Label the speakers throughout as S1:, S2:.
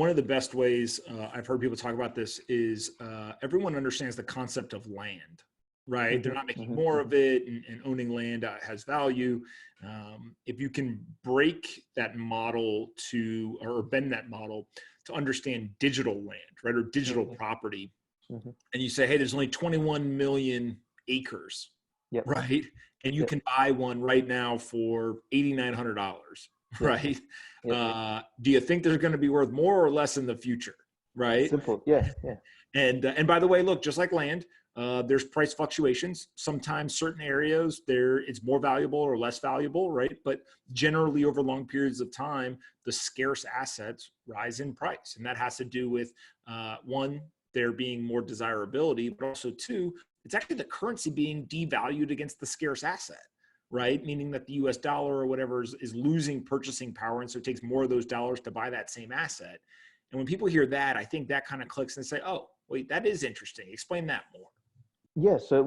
S1: one of the best ways I've heard people talk about this is everyone understands the concept of land, right? They're not making more of it, and owning land has value. If you can break that model or bend that model to understand digital land, right, or digital property, and you say, hey, there's only 21 million acres, right? And you can buy one right now for $8,900. Right. Do you think they're going to be worth more or less in the future? Right.
S2: Simple.
S1: And by the way, look, just like land, there's price fluctuations. Sometimes certain areas it's more valuable or less valuable. Right. But generally over long periods of time, the scarce assets rise in price. And that has to do with one, there being more desirability, but also two, it's actually the currency being devalued against the scarce asset. Right? Meaning that the US dollar or whatever is losing purchasing power. And so it takes more of those dollars to buy that same asset. And when people hear that, I think that kind of clicks and say, oh, wait, that is interesting. Explain that more.
S2: Yeah. So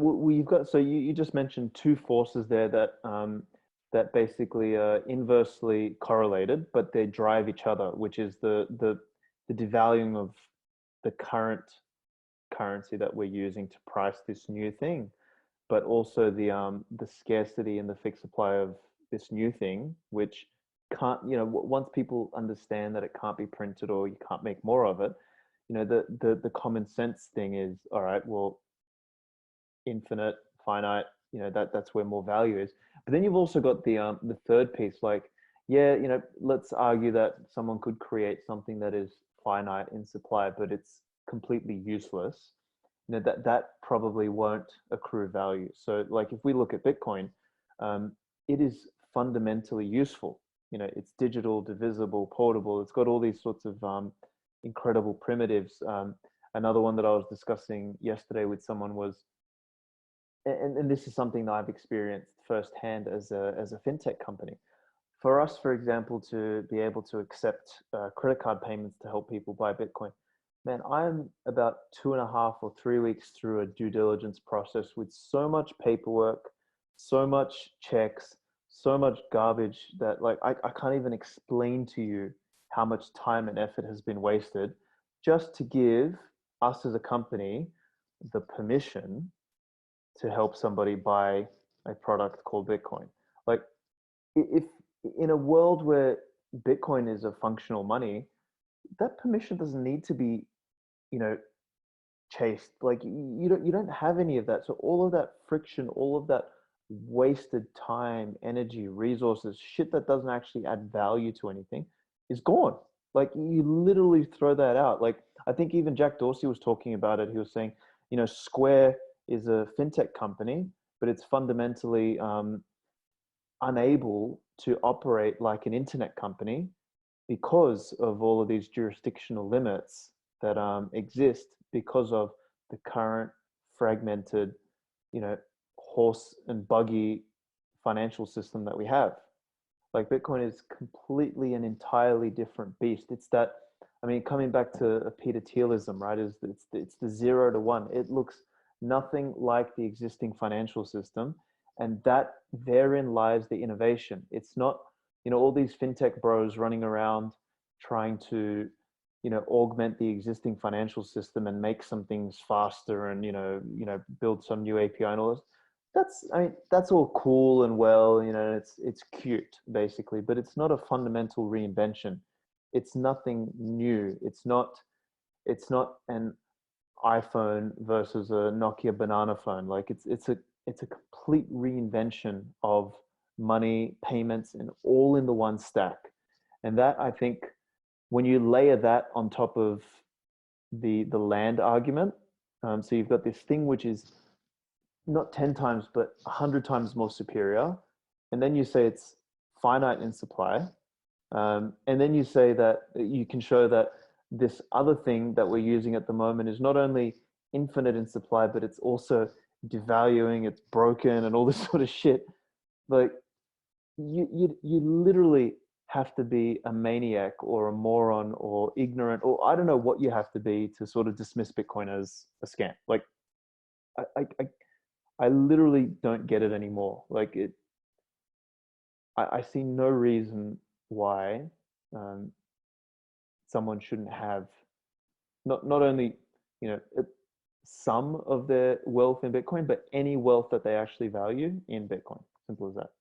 S2: you just mentioned two forces there that basically are inversely correlated, but they drive each other, which is the devaluing of the current currency that we're using to price this new thing, but also the scarcity and the fixed supply of this new thing, which can't, once people understand that it can't be printed or you can't make more of it, the common sense thing is, all right, well, infinite, finite, that's where more value is. But then you've also got the third piece, like, let's argue that someone could create something that is finite in supply, but it's completely useless. That probably won't accrue value. So like if we look at Bitcoin, it is fundamentally useful. It's digital, divisible, portable. It's got all these sorts of incredible primitives. Another one that I was discussing yesterday with someone was, and this is something that I've experienced firsthand as a fintech company. For us, for example, to be able to accept credit card payments to help people buy Bitcoin, man, I'm about 2.5 or 3 weeks through a due diligence process with so much paperwork, so much checks, so much garbage that like I can't even explain to you how much time and effort has been wasted just to give us as a company the permission to help somebody buy a product called Bitcoin. Like if in a world where Bitcoin is a functional money, that permission doesn't need to be chased. Like you don't have any of that. So all of that friction, all of that wasted time, energy, resources, shit that doesn't actually add value to anything is gone. Like you literally throw that out. Like I think even Jack Dorsey was talking about it. He was saying, Square is a fintech company, but it's fundamentally unable to operate like an internet company because of all of these jurisdictional limits that exist because of the current fragmented, horse and buggy financial system that we have. Like Bitcoin is completely and entirely different beast. It's that, coming back to a Peter Thielism, right? It's the 0 to 1. It looks nothing like the existing financial system, and that therein lies the innovation. It's not, all these fintech bros running around trying to augment the existing financial system and make some things faster and build some new API and all this. That's all cool and well, it's cute basically, but it's not a fundamental reinvention. It's nothing new. It's not an iPhone versus a Nokia banana phone. Like it's a complete reinvention of money, payments, and all in the one stack. And that, I think, when you layer that on top of the land argument, so you've got this thing which is not 10 times, but 100 times more superior. And then you say it's finite in supply. And then you say that you can show that this other thing that we're using at the moment is not only infinite in supply, but it's also devaluing, it's broken and all this sort of shit. Like you literally have to be a maniac or a moron or ignorant, or I don't know what you have to be to sort of dismiss Bitcoin as a scam. Like I literally don't get it anymore. Like I see no reason why someone shouldn't have not only, you know, some of their wealth in Bitcoin, but any wealth that they actually value in Bitcoin. Simple as that.